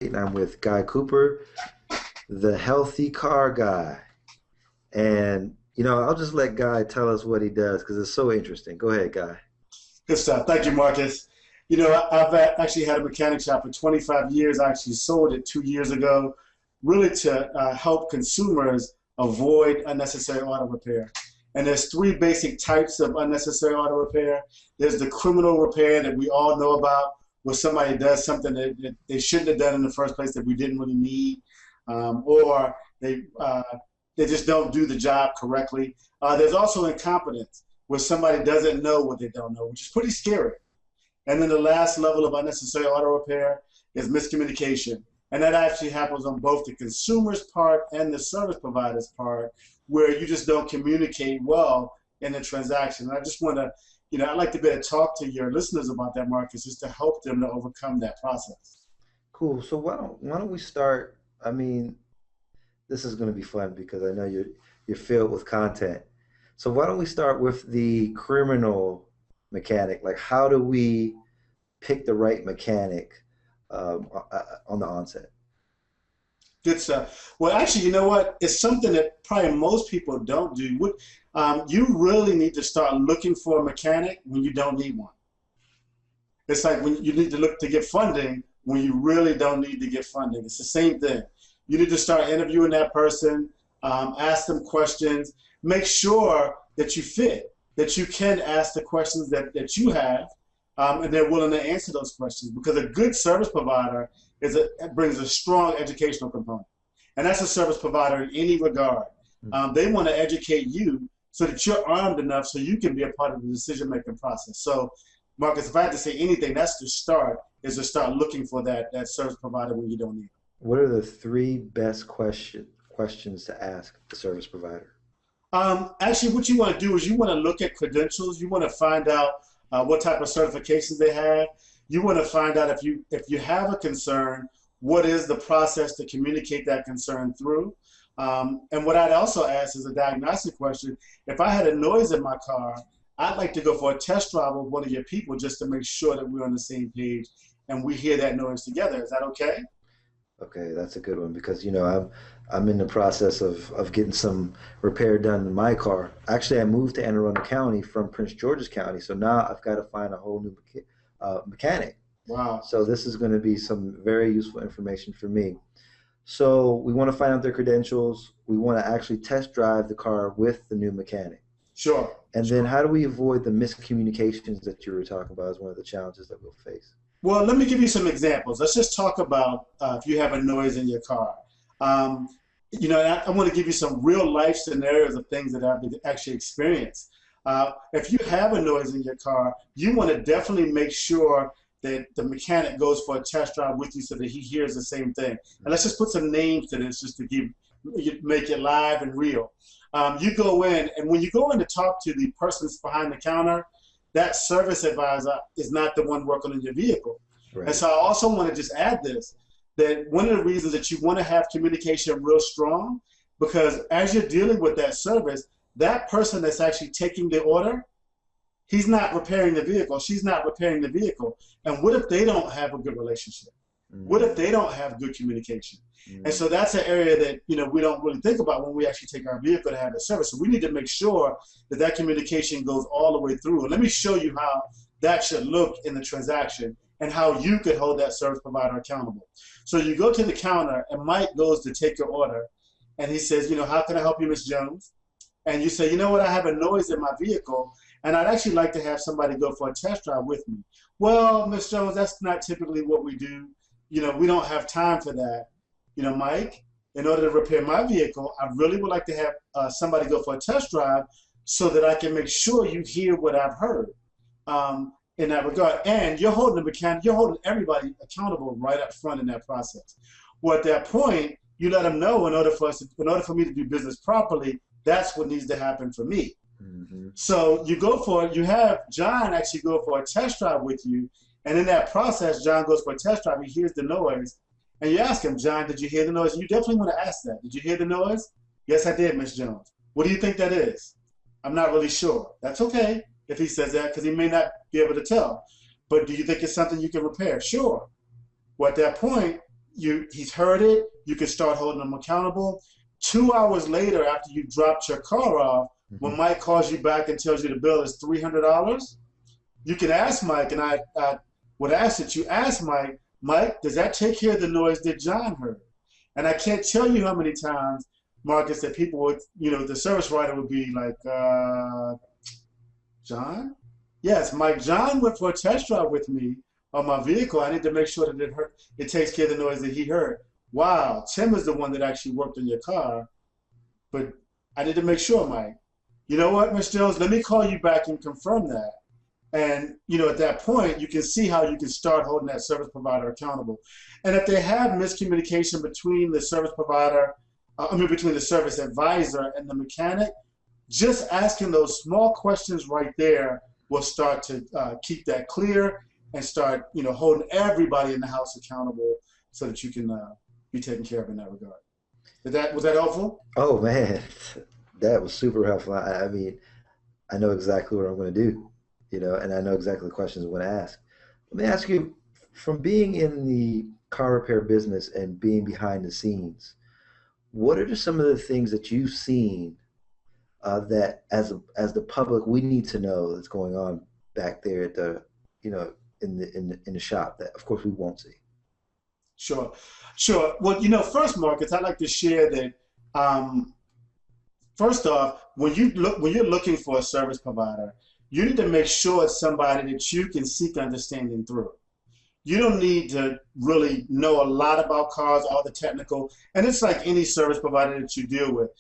and I'm with Guy Cooper, the healthy car guy. And, I'll just let Guy tell us what he does because it's so interesting. Go ahead, Guy. Good stuff. Thank you, Marcus. I've actually had a mechanic shop for 25 years. I actually sold it 2 years ago, really to help consumers avoid unnecessary auto repair. And there's three basic types of unnecessary auto repair. There's the criminal repair that we all know about, where somebody does something that they shouldn't have done in the first place that we didn't really need, or they just don't do the job correctly. There's also incompetence, where somebody doesn't know what they don't know, which is pretty scary. And then the last level of unnecessary auto repair is miscommunication. And that actually happens on both the consumer's part and the service provider's part, where you just don't communicate well in the transaction. And I just want to, I'd like to be able to talk to your listeners about that, Marcus, just to help them to overcome that process. Cool. So why don't we start? I mean, this is going to be fun because I know you're filled with content. So why don't we start with the criminal mechanic? Like, how do we pick the right mechanic on the onset? Good stuff. Well, actually, you know what? It's something that probably most people don't do. You really need to start looking for a mechanic when you don't need one. It's like when you need to look to get funding when you really don't need to get funding. It's the same thing. You need to start interviewing that person, ask them questions, make sure that you fit, that you can ask the questions that you have, and they're willing to answer those questions, because a good service provider brings a strong educational component. And that's a service provider in any regard. They want to educate you so that you're armed enough so you can be a part of the decision-making process. So, Marcus, if I had to say anything, that's the start, is to start looking for that service provider when you don't need it. What are the three best questions to ask the service provider? Actually, what you want to do is you want to look at credentials. You want to find out what type of certifications they have. You want to find out if you have a concern, what is the process to communicate that concern through. And what I'd also ask is a diagnostic question. If I had a noise in my car, I'd like to go for a test drive with one of your people just to make sure that we're on the same page and we hear that noise together. Is that okay? Okay, that's a good one because I'm in the process of getting some repair done in my car. Actually, I moved to Anne Arundel County from Prince George's County, so now I've got to find a whole new mechanic. Wow. So this is going to be some very useful information for me. So we want to find out their credentials. We want to actually test drive the car with the new mechanic. Sure. And then how do we avoid the miscommunications that you were talking about as one of the challenges that we'll face? Well, let me give you some examples. Let's just talk about if you have a noise in your car. I want to give you some real life scenarios of things that I've actually experienced. If you have a noise in your car, you want to definitely make sure that the mechanic goes for a test drive with you so that he hears the same thing. And let's just put some names to this just to make it live and real. You go in, and when you go in to talk to the person behind the counter, that service advisor is not the one working on your vehicle. Right. And so I also want to just add this, that one of the reasons that you want to have communication real strong, because as you're dealing with that service, that person that's actually taking the order, he's not repairing the vehicle, she's not repairing the vehicle. And what if they don't have a good relationship? What if they don't have good communication? And so that's an area that we don't really think about when we actually take our vehicle to have a service. So we need to make sure that communication goes all the way through. And let me show you how that should look in the transaction and how you could hold that service provider accountable. So you go to the counter and Mike goes to take your order and he says, how can I help you, Ms. Jones? And you say, you know what, I have a noise in my vehicle and I'd actually like to have somebody go for a test drive with me. Well, Ms. Jones, that's not typically what we do. We don't have time for that. Mike, in order to repair my vehicle, I really would like to have somebody go for a test drive so that I can make sure you hear what I've heard in that regard. And you're holding the mechanic, you're holding everybody accountable right up front in that process. Well, at that point, you let them know in order for me to do business properly, that's what needs to happen for me. Mm-hmm. So you have John actually go for a test drive with you. And in that process, John goes for a test drive, he hears the noise. And you ask him, John, did you hear the noise? You definitely want to ask that. Did you hear the noise? Yes, I did, Miss Jones. What do you think that is? I'm not really sure. That's okay if he says that because he may not be able to tell. But do you think it's something you can repair? Sure. Well, at that point, he's heard it. You can start holding him accountable. 2 hours later, after you dropped your car off, Hmm. when Mike calls you back and tells you the bill is $300, you can ask Mike, and I would ask that you ask Mike, Mike, does that take care of the noise that John heard? And I can't tell you how many times, Marcus, that people would, the service writer would be like, John? Yes, Mike, John went for a test drive with me on my vehicle. I need to make sure that it takes care of the noise that he heard. Wow, Tim is the one that actually worked on your car, but I need to make sure, Mike. You know what, Mr. Jones, let me call you back and confirm that. And at that point, you can see how you can start holding that service provider accountable. And if they have miscommunication between the service provider, between the service advisor and the mechanic, just asking those small questions right there will start to keep that clear and start, holding everybody in the house accountable so that you can be taken care of in that regard. Was that helpful? Oh man, that was super helpful. I mean, I know exactly what I'm going to do, and I know exactly the questions I'm going to ask. Let me ask you, from being in the car repair business and being behind the scenes, what are just some of the things that you've seen that as the public we need to know that's going on back there at the in the shop that of course we won't see. Sure, sure. Well, first, Marcus, I'd like to share that. Um, First off, when you're looking for a service provider, you need to make sure it's somebody that you can seek understanding through. You don't need to really know a lot about cars, all the technical, and it's like any service provider that you deal with.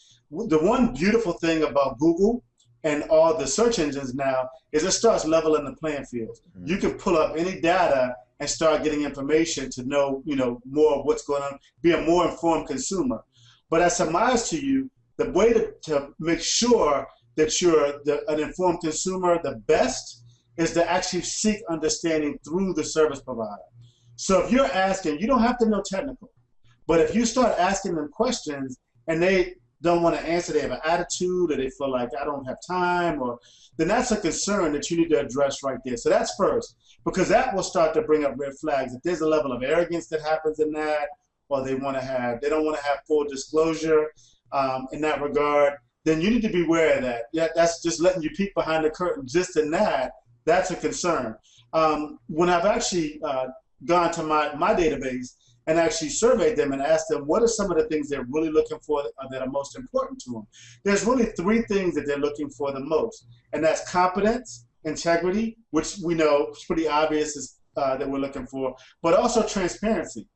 The one beautiful thing about Google and all the search engines now is it starts leveling the playing field. You Mm. can pull up any data and start getting information to know, more of what's going on, be a more informed consumer. But I surmise to you, the way to make sure that you're an informed consumer, the best is to actually seek understanding through the service provider. So if you're asking, you don't have to know technical, but if you start asking them questions and they don't want to answer, they have an attitude, or they feel like I don't have time, or then that's a concern that you need to address right there. So that's first, because that will start to bring up red flags. If there's a level of arrogance that happens in that, or they don't want to have full disclosure in that regard, then you need to be aware of that. Yeah, that's just letting you peek behind the curtain just in that. That's a concern. When I've actually gone to my database and actually surveyed them and asked them what are some of the things they're really looking for that are most important to them, there's really three things that they're looking for the most, and that's competence, integrity, which we know is pretty obvious that we're looking for, but also transparency.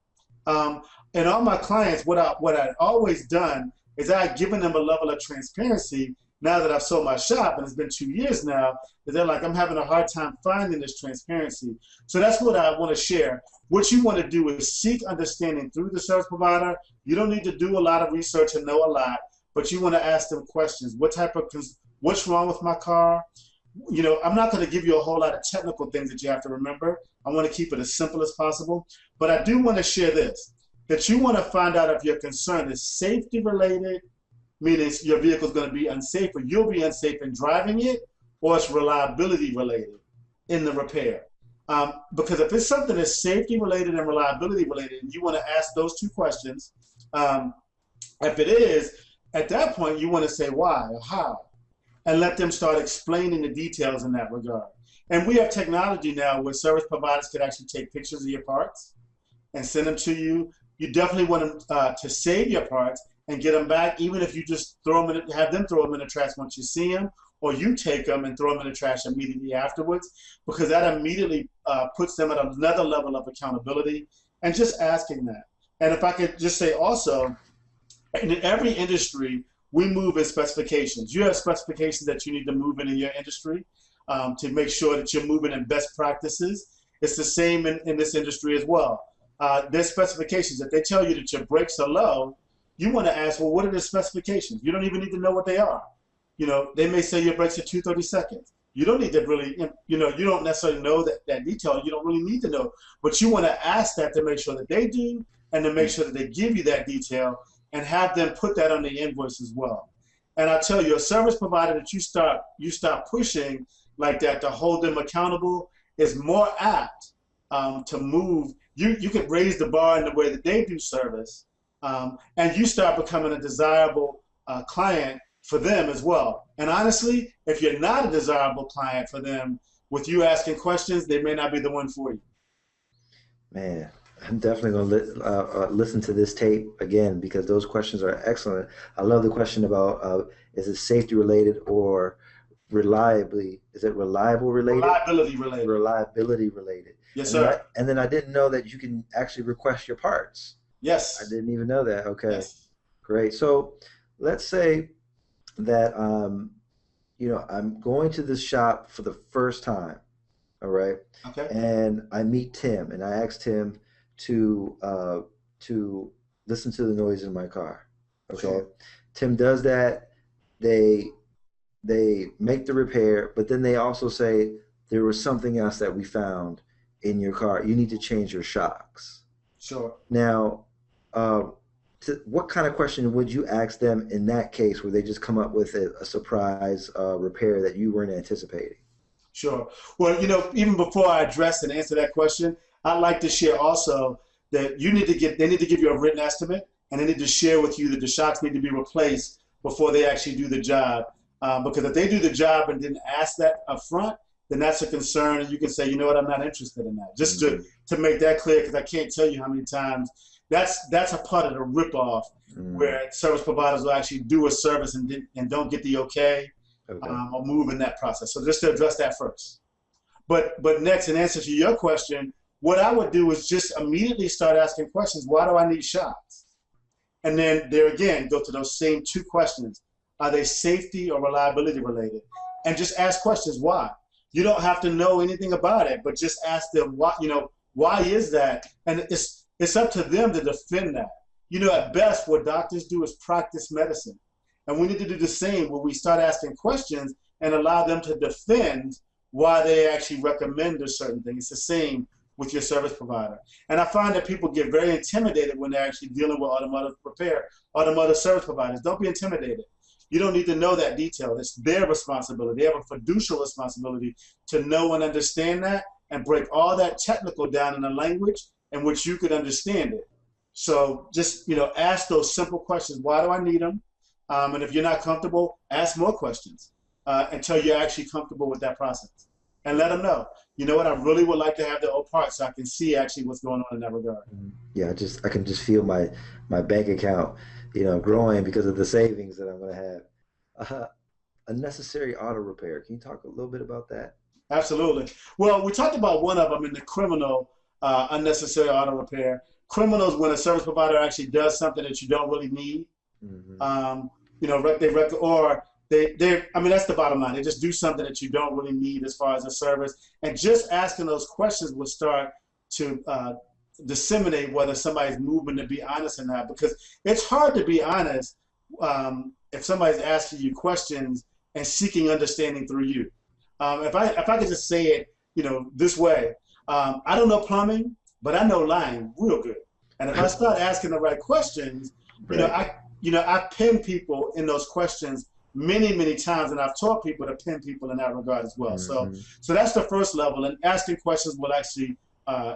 And all my clients, what I've always done is I've given them a level of transparency. Now that I've sold my shop, and it's been 2 years now, that they're like, I'm having a hard time finding this transparency. So that's what I want to share. What you want to do is seek understanding through the service provider. You don't need to do a lot of research and know a lot, but you want to ask them questions. What's wrong with my car? I'm not going to give you a whole lot of technical things that you have to remember. I want to keep it as simple as possible. But I do want to share this, that you want to find out if your concern is safety related, meaning your vehicle is going to be unsafe or you'll be unsafe in driving it, or it's reliability related in the repair. Because if it's something that's safety related and reliability related, and you want to ask those two questions, if it is, at that point, you want to say why or how, and let them start explaining the details in that regard. And we have technology now where service providers can actually take pictures of your parts and send them to you. You definitely want them to save your parts and get them back, even if you just have them throw them in the trash once you see them, or you take them and throw them in the trash immediately afterwards, because that immediately puts them at another level of accountability, and just asking that. And if I could just say also, in every industry, we move in specifications. You have specifications that you need to move in your industry to make sure that you're moving in best practices. It's the same in this industry as well. There's specifications. If they tell you that your brakes are low, you want to ask, well, what are the specifications? You don't even need to know what they are. They may say your brakes are 2/32. You don't need to really, you don't necessarily know that detail. You don't really need to know, but you want to ask that to make sure that they do, and to make sure that they give you that detail, and have them put that on the invoice as well. And I tell you, a service provider that you start pushing like that to hold them accountable is more apt to move you could raise the bar in the way that they do service, and you start becoming a desirable client for them as well. And honestly, if you're not a desirable client for them, with you asking questions, they may not be the one for you. Man, I'm definitely going to listen to this tape again because those questions are excellent. I love the question about is it safety related or reliably? Is it reliable related? Reliability related. Reliability related. Yes, sir. And then I didn't know that you can actually request your parts. I Yes. didn't even know that. Okay, Yes. great. So let's say that I'm going to this shop for the first time. All right, Okay. and I meet Tim, and I asked him to listen to the noise in my car. Okay, Sure. Tim does that. They they make the repair, but then they also say there was something else that we found in your car. You need to change your shocks. Sure. Now, uh, what kind of question would you ask them in that case where they just come up with a surprise repair that you weren't anticipating? Sure. Well, even before I address and answer that question, I'd like to share also that they need to give you a written estimate, and they need to share with you that the shocks need to be replaced before they actually do the job. Because if they do the job and didn't ask that up front, then that's a concern, and you can say, you know what, I'm not interested in that. Just Mm-hmm. to make that clear, because I can't tell you how many times that's a part of the ripoff Mm-hmm. where service providers will actually do a service and don't get the okay, Okay. or move in that process. So just to address that first. But next, in answer to your question, what I would do is just immediately start asking questions. Why do I need shots? And then there again, go to those same two questions. Are they safety or reliability related? And just ask questions. Why? You don't have to know anything about it, but just ask them why is that? And it's up to them to defend that. At best, what doctors do is practice medicine. And we need to do the same where we start asking questions and allow them to defend why they actually recommend a certain thing. It's the same with your service provider. And I find that people get very intimidated when they're actually dealing with automotive service providers. Don't be intimidated. You don't need to know that detail. It's their responsibility. They have a fiducial responsibility to know and understand that and break all that technical down in a language in which you could understand it. So just, ask those simple questions. Why do I need them? And if you're not comfortable, ask more questions until you're actually comfortable with that process. And let them know, you know what, I really would like to have the old part so I can see actually what's going on in that regard. Yeah, I can just feel my bank account, growing because of the savings that I'm going to have. Unnecessary auto repair. Can you talk a little bit about that? Absolutely. Well, we talked about one of them in the criminal unnecessary auto repair. Criminals, when a service provider actually does something that you don't really need, Hmm. I mean, that's the bottom line. They just do something that you don't really need as far as a service. And just asking those questions will start to disseminate whether somebody's moving to be honest or not. Because it's hard to be honest if somebody's asking you questions and seeking understanding through you. If I could just say it, this way, I don't know plumbing, but I know lying real good. And if I start asking the right questions, Right. I pin people in those questions many, many times, and I've taught people to pin people in that regard as well. So, Hmm. so that's the first level, and asking questions will actually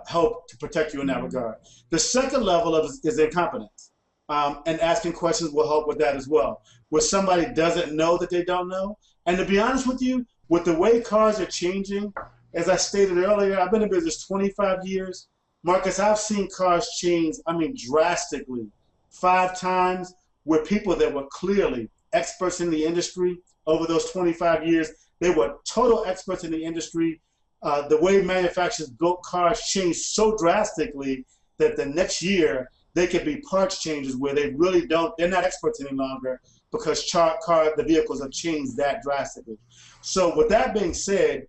help to protect you in that regard. The second level is incompetence, and asking questions will help with that as well. Where somebody doesn't know that they don't know, and to be honest with you, with the way cars are changing, as I stated earlier, I've been in business 25 years. Marcus, I've seen cars change, I mean, drastically, 5 times, where people that were clearly experts in the industry over those 25 years, they were total experts in the industry. The way manufacturers built cars changed so drastically that the next year they could be parts changes where they're not experts any longer because the vehicles have changed that drastically. So with that being said,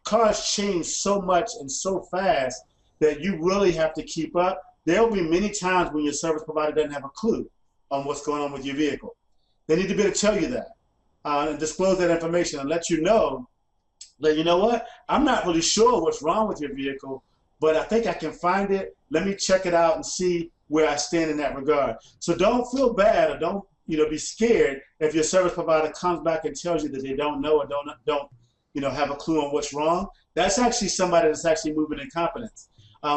cars change so much and so fast that you really have to keep up. There'll be many times when your service provider doesn't have a clue on what's going on with your vehicle. They need to be able to tell you that and disclose that information and let you know that, you know what, I'm not really sure what's wrong with your vehicle, but I think I can find it. Let me check it out and see where I stand in that regard. So don't feel bad or don't be scared if your service provider comes back and tells you that they don't know or don't have a clue on what's wrong. That's actually somebody that's actually moving in competence.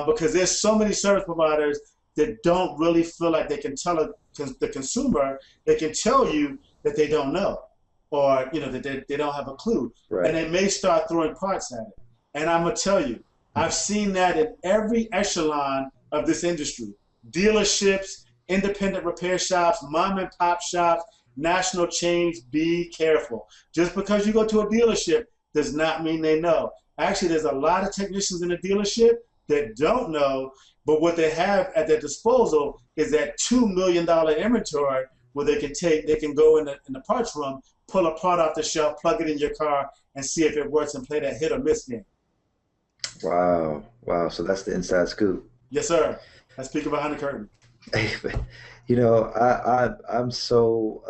because there's so many service providers that don't really feel like they can tell the consumer, they can tell you that they don't know, or that they don't have a clue, and Right. they may start throwing parts at it. And I'm gonna tell you, I've seen that in every echelon of this industry: dealerships, independent repair shops, mom and pop shops, national chains. Be careful. Just because you go to a dealership does not mean they know. Actually, there's a lot of technicians in the dealership that don't know, but what they have at their disposal is that $2 million inventory where they can go in the parts room, pull a part off the shelf, plug it in your car, and see if it works and play that hit or miss game. Wow. Wow. So that's the inside scoop. Yes, sir. Let's peek behind the curtain. Hey, I'm so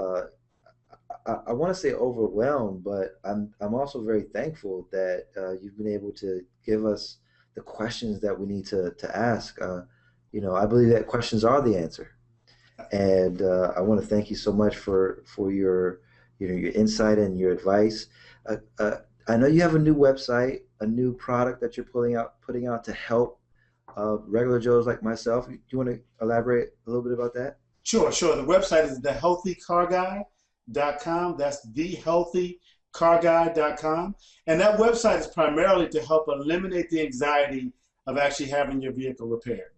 I want to say overwhelmed, but I'm also very thankful that you've been able to give us the questions that we need to ask. I believe that questions are the answer, and I want to thank you so much for your your insight and your advice. I know you have a new website, a new product that you're putting out to help regular Joes like myself. Do you want to elaborate a little bit about that? Sure, sure. The website is thehealthycarguy.com. That's thehealthycarguy.com. And that website is primarily to help eliminate the anxiety of actually having your vehicle repaired.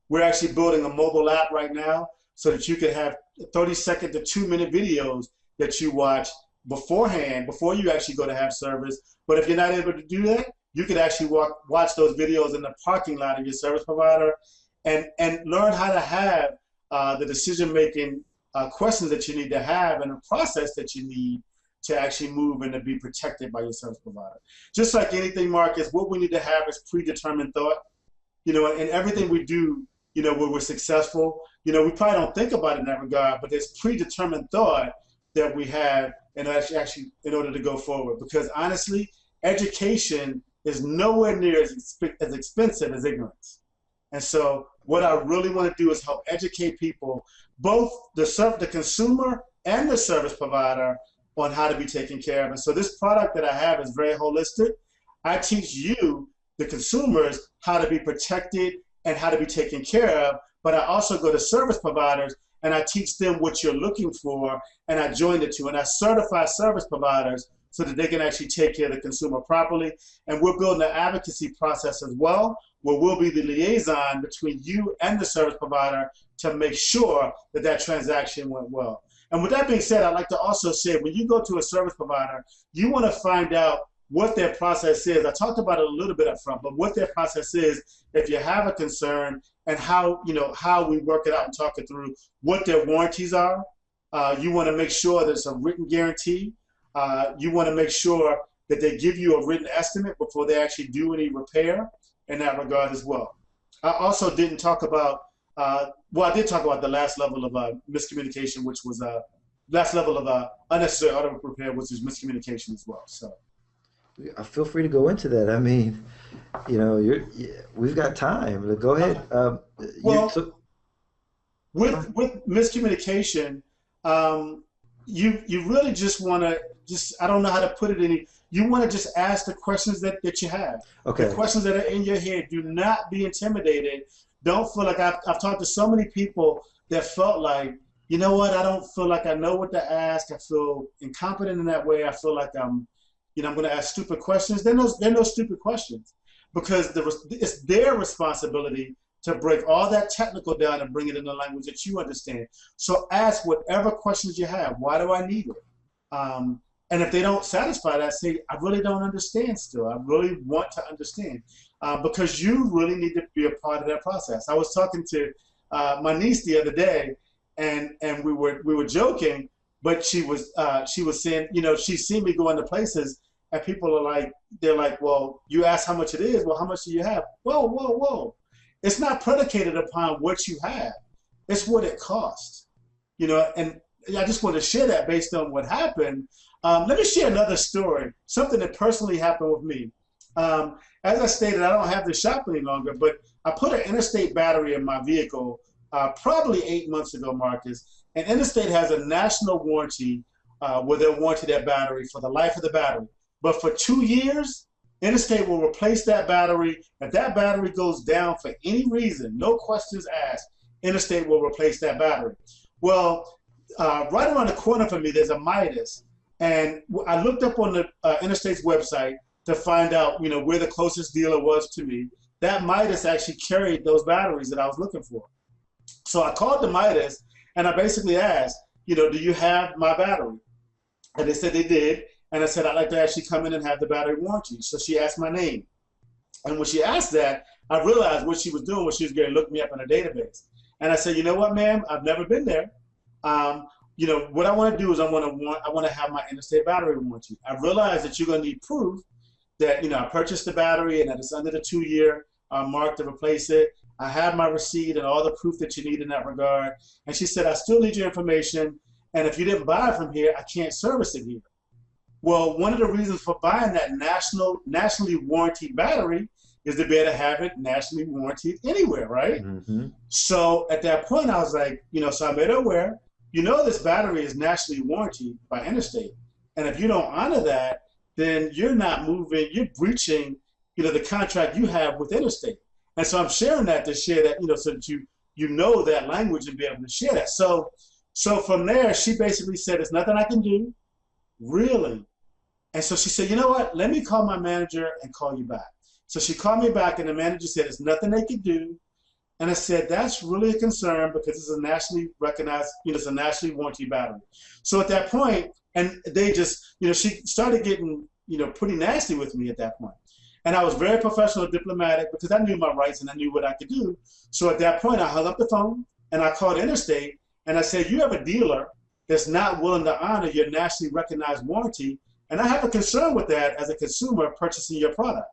We're actually building a mobile app right now so that you can have 30-second to 2-minute videos that you watch beforehand, before you actually go to have service. But if you're not able to do that, you could actually watch those videos in the parking lot of your service provider and learn how to have the decision-making questions that you need to have and the process that you need to actually move and to be protected by your service provider. Just like anything, Marcus, what we need to have is predetermined thought. In everything we do, where we're successful, we probably don't think about it in that regard, but there's predetermined thought that we have and actually in order to go forward. Because honestly, education is nowhere near as expensive as ignorance. And so what I really want to do is help educate people, both the consumer and the service provider, on how to be taken care of. And so this product that I have is very holistic. I teach you, the consumers, how to be protected and how to be taken care of, but I also go to service providers and I teach them what you're looking for, and I join the two, and I certify service providers so that they can actually take care of the consumer properly. And we're building an advocacy process as well, where we'll be the liaison between you and the service provider to make sure that that transaction went well. And with that being said, I'd like to also say, when you go to a service provider, you want to find out what their process is. I talked about it a little bit up front, but what their process is if you have a concern, and how we work it out and talk it through, what their warranties are. You want to make sure there's a written guarantee. You want to make sure that they give you a written estimate before they actually do any repair in that regard as well. I also didn't talk about, well, I did talk about the last level of miscommunication, which was last level of unnecessary auto repair, which is miscommunication as well. So. I feel free to go into that. I mean, we've got time. Go ahead. Well, with miscommunication, you really just want to I don't know how to put it you want to just ask the questions that you have. Okay. The questions that are in your head. Do not be intimidated. Don't feel like I've talked to so many people that felt like, you know what, I don't feel like I know what to ask. I feel incompetent in that way. I feel like I'm going to ask stupid questions. They're no stupid questions, because it's their responsibility to break all that technical down and bring it in a language that you understand. So ask whatever questions you have. Why do I need it? And if they don't satisfy that, say, I really don't understand still. I really want to understand, because you really need to be a part of that process. I was talking to my niece the other day, and we were joking, but she was saying, she's seen me go into places, and people are they're like, well, you ask how much it is. Well, how much do you have? Whoa, whoa, whoa. It's not predicated upon what you have. It's what it costs. And I just want to share that based on what happened. Let me share another story, something that personally happened with me. As I stated, I don't have the shop any longer, but I put an Interstate battery in my vehicle probably 8 months ago, Marcus. And Interstate has a national warranty where they'll warranty that battery for the life of the battery. But for 2 years, Interstate will replace that battery. If that battery goes down for any reason, no questions asked, Interstate will replace that battery. Well, right around the corner from me, there's a Midas, and I looked up on the Interstate's website to find out, where the closest dealer was to me. That Midas actually carried those batteries that I was looking for. So I called the Midas and I basically asked, do you have my battery? And they said they did. And I said, I'd like to actually come in and have the battery warranty. So she asked my name. And when she asked that, I realized what she was doing was she was going to look me up in a database. And I said, you know what, ma'am, I've never been there. What I want to do is I want to have my Interstate battery warranty. I realize that you're going to need proof that, I purchased the battery and that it's under the 2-year mark to replace it. I have my receipt and all the proof that you need in that regard. And she said, I still need your information. And if you didn't buy it from here, I can't service it here. Well, one of the reasons for buying that nationally warranted battery is to be able to have it nationally warranted anywhere, right? Mm-hmm. So at that point, I was like, so I made her aware, this battery is nationally warranted by Interstate. And if you don't honor that, then you're not moving, you're breaching, the contract you have with Interstate. And so I'm sharing that to share that, so that you know that language and be able to share that. So from there, she basically said, there's nothing I can do, really. And so she said, you know what, let me call my manager and call you back. So she called me back and the manager said, there's nothing they can do. And I said, that's really a concern because it's a nationally recognized, it's a nationally warranted battery. So at that point, and they just, she started getting, pretty nasty with me at that point. And I was very professional and diplomatic because I knew my rights and I knew what I could do. So at that point, I hung up the phone and I called Interstate and I said, you have a dealer that's not willing to honor your nationally recognized warranty. And I have a concern with that as a consumer purchasing your product.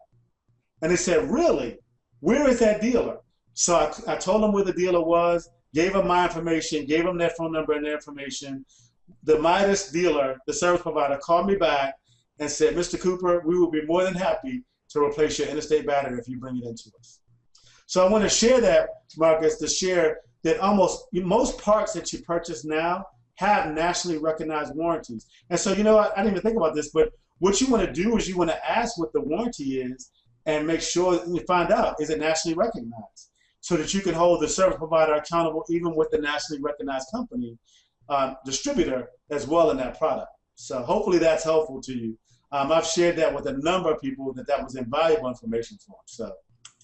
And they said, really? Where is that dealer? So I told them where the dealer was, gave them my information, gave them their phone number and their information. The Midas dealer, the service provider, called me back and said, Mr. Cooper, we will be more than happy to replace your Interstate battery if you bring it into us. So I want to share that, Marcus, to share that most parts that you purchase now have nationally recognized warranties. And so, I didn't even think about this, but what you want to do is you want to ask what the warranty is and make sure that you find out, is it nationally recognized? So that you can hold the service provider accountable even with the nationally recognized company, distributor as well in that product. So hopefully that's helpful to you. I've shared that with a number of people that was invaluable information for them. So,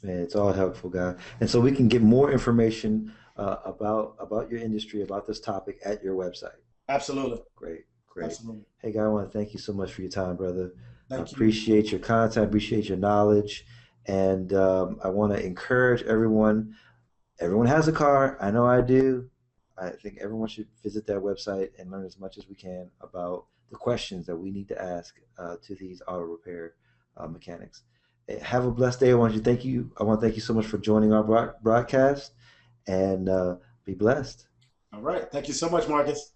man, it's all helpful, guy. And so we can get more information about your industry, about this topic at your website. Absolutely. Great, great. Absolutely. Hey, guy, I want to thank you so much for your time, brother. I Thank you. appreciate your content, appreciate your knowledge, and I want to encourage everyone. Everyone has a car. I know I do. I think everyone should visit that website and learn as much as we can about the questions that we need to ask to these auto repair mechanics. Have a blessed day. I want to thank you. I want to thank you so much for joining our broadcast, and be blessed. All right. Thank you so much, Marcus.